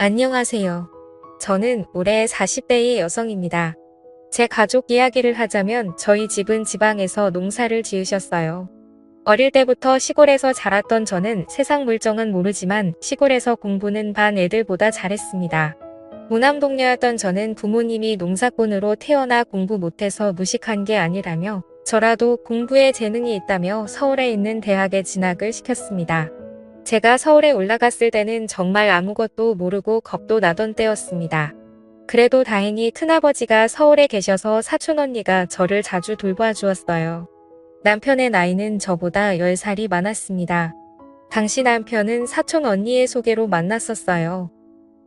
안녕하세요. 저는 올해 40대의 여성입니다. 제 가족 이야기를 하자면 저희 집은 지방에서 농사를 지으셨어요. 어릴 때부터 시골에서 자랐던 저는 세상 물정은 모르지만 시골에서 공부는 반 애들보다 잘했습니다. 무남동녀였던 저는 부모님이 농사꾼으로 태어나 공부 못해서 무식한 게 아니라며 저라도 공부에 재능이 있다며 서울에 있는 대학에 진학을 시켰습니다. 제가 서울에 올라갔을 때는 정말 아무것도 모르고 겁도 나던 때였습니다. 그래도 다행히 큰아버지가 서울에 계셔서 사촌 언니가 저를 자주 돌봐 주었어요. 남편의 나이는 저보다 10살이 많았습니다. 당시 남편은 사촌 언니의 소개로 만났었어요.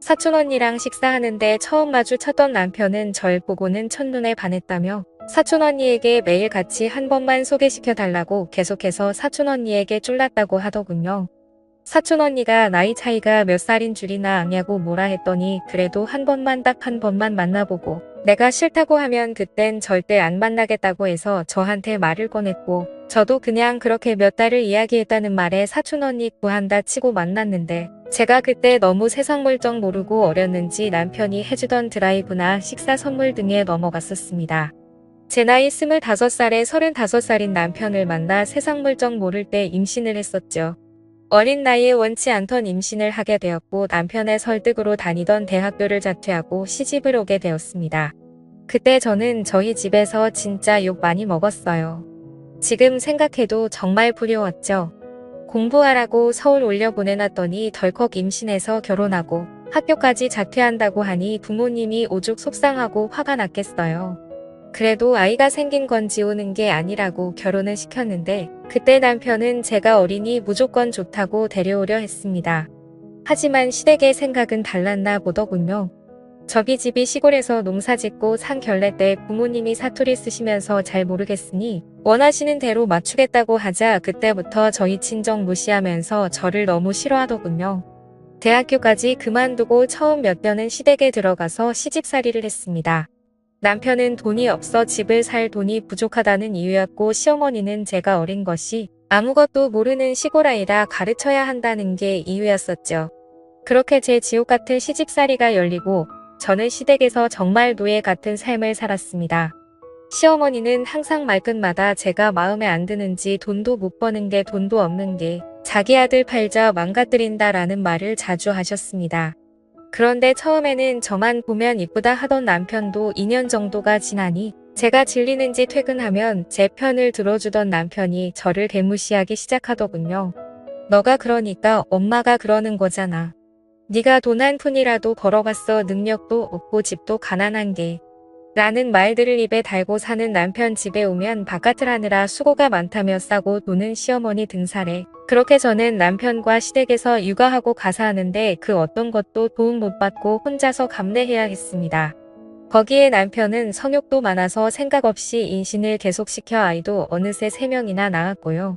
사촌 언니랑 식사하는데 처음 마주쳤던 남편은 절 보고는 첫눈에 반했다며 사촌 언니에게 매일 같이 한 번만 소개시켜 달라고 계속해서 사촌 언니에게 쫄랐다고 하더군요. 사촌 언니가 나이 차이가 몇 살인 줄이나 아냐고 뭐라 했더니 그래도 한 번만 딱 한 번만 만나보고 내가 싫다고 하면 그땐 절대 안 만나겠다고 해서 저한테 말을 꺼냈고 저도 그냥 그렇게 몇 달을 이야기했다는 말에 사촌 언니 구한다 치고 만났는데 제가 그때 너무 세상 물정 모르고 어렸는지 남편이 해주던 드라이브나 식사 선물 등에 넘어갔었습니다. 제 나이 25살에 35살인 남편을 만나 세상 물정 모를 때 임신을 했었죠. 어린 나이에 원치 않던 임신을 하게 되었고 남편의 설득으로 다니던 대학교를 자퇴하고 시집을 오게 되었습니다. 그때 저는 저희 집에서 진짜 욕 많이 먹었어요. 지금 생각해도 정말 부러웠죠. 공부하라고 서울 올려보내놨더니 덜컥 임신해서 결혼하고 학교까지 자퇴한다고 하니 부모님이 오죽 속상하고 화가 났겠어요. 그래도 아이가 생긴 건 지우는 게 아니라고 결혼을 시켰는데 그때 남편은 제가 어리니 무조건 좋다고 데려오려 했습니다. 하지만 시댁의 생각은 달랐나 보더군요. 저희 집이 시골에서 농사짓고 산 결례 때 부모님이 사투리 쓰시면서 잘 모르겠으니 원하시는 대로 맞추겠다고 하자 그때부터 저희 친정 무시하면서 저를 너무 싫어하더군요. 대학교까지 그만두고 처음 몇 년은 시댁에 들어가서 시집살이를 했습니다. 남편은 돈이 없어 집을 살 돈이 부족하다는 이유였고 시어머니는 제가 어린 것이 아무것도 모르는 시골아이라 가르쳐야 한다는 게 이유였었죠. 그렇게 제 지옥 같은 시집살이가 열리고 저는 시댁에서 정말 노예 같은 삶을 살았습니다. 시어머니는 항상 말끝마다 제가 마음에 안 드는지 돈도 못 버는 게 돈도 없는 게 자기 아들 팔자 망가뜨린다라는 말을 자주 하셨습니다. 그런데 처음에는 저만 보면 이쁘다 하던 남편도 2년 정도가 지나니 제가 질리는지 퇴근하면 제 편을 들어주던 남편이 저를 개무시하기 시작하더군요. 너가 그러니까 엄마가 그러는 거잖아. 네가 돈 한 푼이라도 벌어봤어. 능력도 없고 집도 가난한 게. 라는 말들을 입에 달고 사는 남편 집에 오면 바깥을 하느라 수고가 많다며 싸고 노는 시어머니 등살에 그렇게 저는 남편과 시댁에서 육아하고 가사하는데 그 어떤 것도 도움 못 받고 혼자서 감내해야 했습니다. 거기에 남편은 성욕도 많아서 생각 없이 임신을 계속시켜 아이도 어느새 3명이나 낳았고요.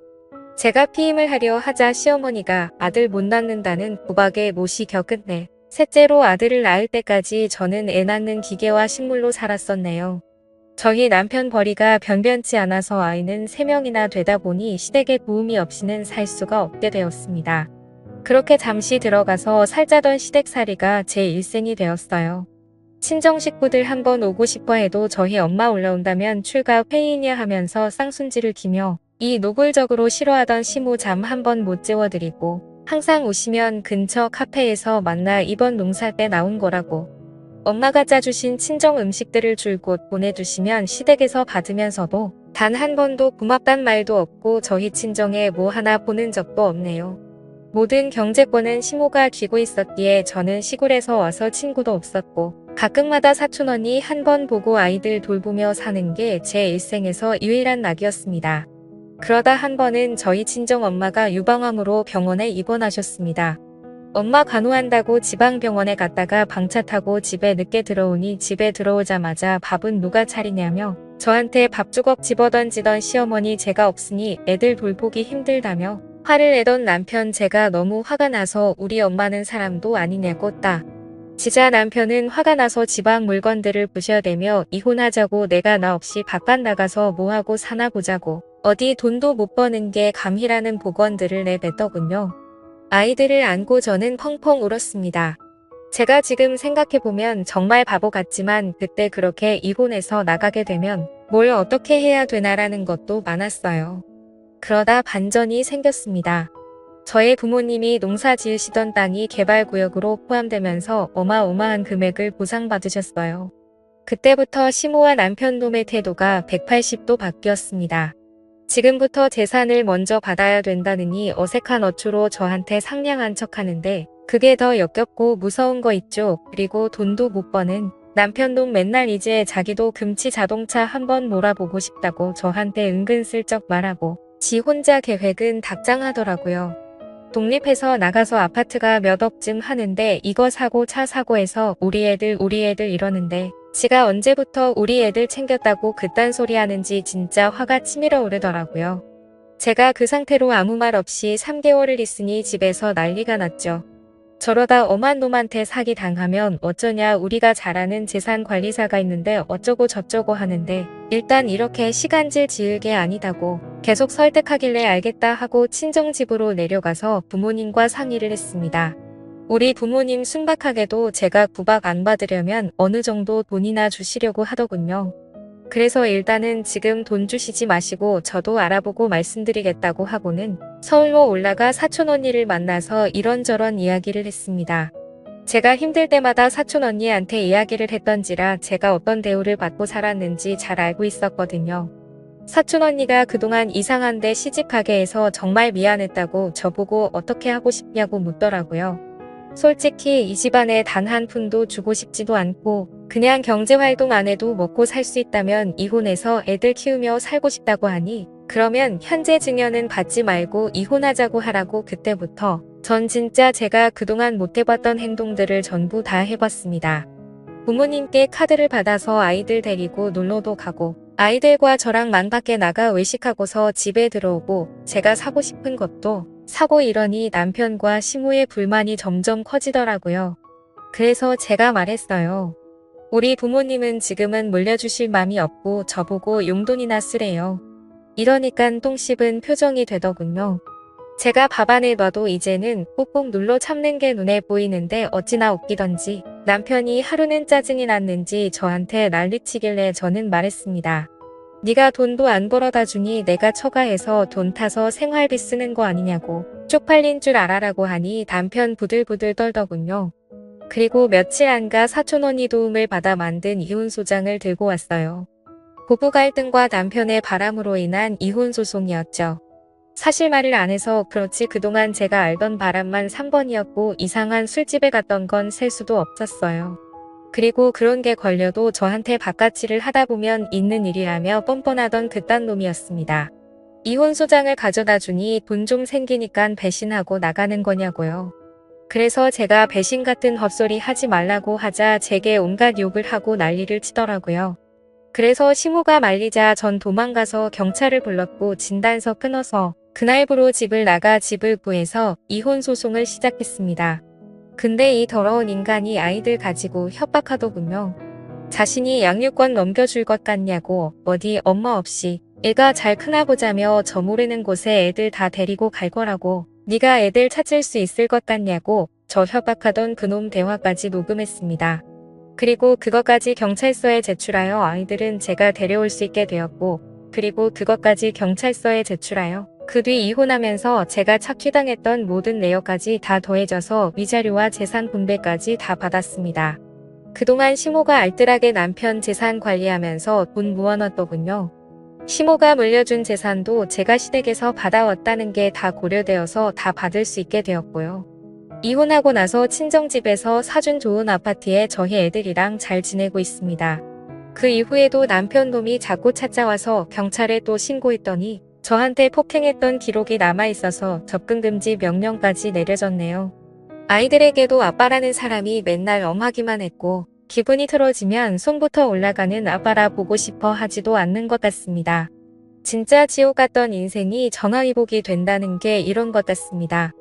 제가 피임을 하려 하자 시어머니가 아들 못 낳는다는 구박에 못이 겪은데 셋째로 아들을 낳을 때까지 저는 애 낳는 기계와 식물로 살았었네요. 저희 남편 벌이가 변변치 않아서 아이는 3명이나 되다 보니 시댁의 도움이 없이는 살 수가 없게 되었습니다. 그렇게 잠시 들어가서 살자던 시댁살이가 제 일생이 되었어요. 친정 식구들 한번 오고 싶어 해도 저희 엄마 올라온다면 출가 회의냐 하면서 쌍순지를 기며 이 노골적으로 싫어하던 시모 잠 한 번 못 재워드리고 항상 오시면 근처 카페에서 만나 이번 농사 때 나온 거라고 엄마가 짜주신 친정 음식들을 줄곧 보내주시면 시댁에서 받으면서도 단 한 번도 고맙단 말도 없고 저희 친정에 뭐 하나 보는 적도 없네요. 모든 경제권은 시모가 쥐고 있었기에 저는 시골에서 와서 친구도 없었고 가끔마다 사촌 언니 한 번 보고 아이들 돌보며 사는 게 제 일생에서 유일한 낙이었습니다. 그러다 한 번은 저희 친정 엄마가 유방암으로 병원에 입원하셨습니다. 엄마 간호한다고 지방병원에 갔다가 방차 타고 집에 늦게 들어오니 집에 들어오자마자 밥은 누가 차리냐며 저한테 밥주걱 집어던지던 시어머니 제가 없으니 애들 돌보기 힘들다며 화를 내던 남편 제가 너무 화가 나서 우리 엄마는 사람도 아니냐고 따 지자 남편은 화가 나서 지방 물건들을 부셔대며 이혼하자고 내가 나 없이 바깥 나가서 뭐하고 사나 보자고 어디 돈도 못 버는 게 감히라는 복원들을 내뱉더군요. 아이들을 안고 저는 펑펑 울었습니다. 제가 지금 생각해보면 정말 바보 같지만 그때 그렇게 이혼해서 나가게 되면 뭘 어떻게 해야 되나라는 것도 많았어요. 그러다 반전이 생겼습니다. 저의 부모님이 농사 지으시던 땅이 개발구역으로 포함되면서 어마어마한 금액을 보상받으셨어요. 그때부터 시모와 남편 놈의 태도가 180도 바뀌었습니다. 지금부터 재산을 먼저 받아야 된다느니 어색한 어투로 저한테 상냥한 척 하는데 그게 더 역겹고 무서운 거 있죠. 그리고 돈도 못 버는 남편 놈 맨날 이제 자기도 금치 자동차 한번 몰아보고 싶다고 저한테 은근슬쩍 말하고 지 혼자 계획은 닥장하더라고요. 독립해서 나가서 아파트가 몇 억쯤 하는데 이거 사고 차 사고 해서 우리 애들 이러는데 지가 언제부터 우리 애들 챙겼다고 그딴 소리 하는지 진짜 화가 치밀어 오르더라고요. 제가 그 상태로 아무 말 없이 3개월을 있으니 집에서 난리가 났죠. 저러다 엄한 놈한테 사기 당하면 어쩌냐, 우리가 잘 아는 재산관리사가 있는데 어쩌고 저쩌고 하는데 일단 이렇게 시간질 지을 게 아니다고 계속 설득하길래 알겠다 하고 친정집으로 내려가서 부모님과 상의를 했습니다. 우리 부모님 순박하게도 제가 구박 안 받으려면 어느 정도 돈이나 주시려고 하더군요. 그래서 일단은 지금 돈 주시지 마시고 저도 알아보고 말씀드리겠다고 하고는 서울로 올라가 사촌 언니를 만나서 이런저런 이야기를 했습니다. 제가 힘들 때마다 사촌 언니한테 이야기를 했던지라 제가 어떤 대우를 받고 살았는지 잘 알고 있었거든요. 사촌 언니가 그동안 이상한데 시집가게 해서 정말 미안했다고 저보고 어떻게 하고 싶냐고 묻더라고요. 솔직히 이 집안에 단 한 푼도 주고 싶지도 않고 그냥 경제활동 안 해도 먹고 살 수 있다면 이혼해서 애들 키우며 살고 싶다고 하니 그러면 현재 증여는 받지 말고 이혼하자고 하라고. 그때부터 전 진짜 제가 그동안 못 해봤던 행동들을 전부 다 해봤습니다. 부모님께 카드를 받아서 아이들 데리고 놀러도 가고 아이들과 저랑 만 밖에 나가 외식하고서 집에 들어오고 제가 사고 싶은 것도 사고 이러니 남편과 시모의 불만이 점점 커지더라고요. 그래서 제가 말했어요. 우리 부모님은 지금은 물려주실 맘이 없고 저보고 용돈이나 쓰래요. 이러니깐 똥 씹은 표정이 되더군요. 제가 밥안을 봐도 이제는 꾹꾹 눌러 참는 게 눈에 보이는데 어찌나 웃기던지 남편이 하루는 짜증이 났는지 저한테 난리치길래 저는 말했습니다. 네가 돈도 안 벌어다 주니 내가 처가해서 돈 타서 생활비 쓰는 거 아니냐고. 쪽팔린 줄 알아라고 하니 남편 부들부들 떨더군요. 그리고 며칠 안 가 사촌 언니 도움을 받아 만든 이혼 소장을 들고 왔어요. 부부 갈등과 남편의 바람으로 인한 이혼 소송이었죠. 사실 말을 안 해서 그렇지 그동안 제가 알던 바람만 3번이었고 이상한 술집에 갔던 건 셀 수도 없었어요. 그리고 그런 게 걸려도 저한테 바깥일을 하다 보면 있는 일이라며 뻔뻔하던 그딴 놈이었습니다. 이혼 소장을 가져다 주니 돈 좀 생기니깐 배신하고 나가는 거냐고요. 그래서 제가 배신 같은 헛소리 하지 말라고 하자 제게 온갖 욕을 하고 난리를 치더라고요. 그래서 시모가 말리자 전 도망가서 경찰을 불렀고 진단서 끊어서 그날부로 집을 나가 집을 구해서 이혼 소송을 시작했습니다. 근데 이 더러운 인간이 아이들 가지고 협박하더군요. 자신이 양육권 넘겨줄 것 같냐고 어디 엄마 없이 애가 잘 크나 보자며 저 모르는 곳에 애들 다 데리고 갈 거라고 네가 애들 찾을 수 있을 것 같냐고 저 협박하던 그놈 대화까지 녹음했습니다. 그리고 그것까지 경찰서에 제출하여 아이들은 제가 데려올 수 있게 되었고 그리고 그것까지 경찰서에 제출하여 그 뒤 이혼하면서 제가 착취당했던 모든 내역까지 다 더해져서 위자료와 재산 분배까지 다 받았습니다. 그동안 시모가 알뜰하게 남편 재산 관리하면서 돈 모아놨더군요. 시모가 물려준 재산도 제가 시댁에서 받아왔다는 게 다 고려되어서 다 받을 수 있게 되었고요. 이혼하고 나서 친정집에서 사준 좋은 아파트에 저희 애들이랑 잘 지내고 있습니다. 그 이후에도 남편 놈이 자꾸 찾아와서 경찰에 또 신고했더니 저한테 폭행했던 기록이 남아있어서 접근금지 명령까지 내려졌네요. 아이들에게도 아빠라는 사람이 맨날 엄하기만 했고 기분이 틀어지면 손부터 올라가는 아빠라 보고 싶어 하지도 않는 것 같습니다. 진짜 지옥 같던 인생이 전화위복이 된다는 게 이런 것 같습니다.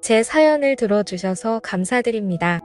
제 사연을 들어주셔서 감사드립니다.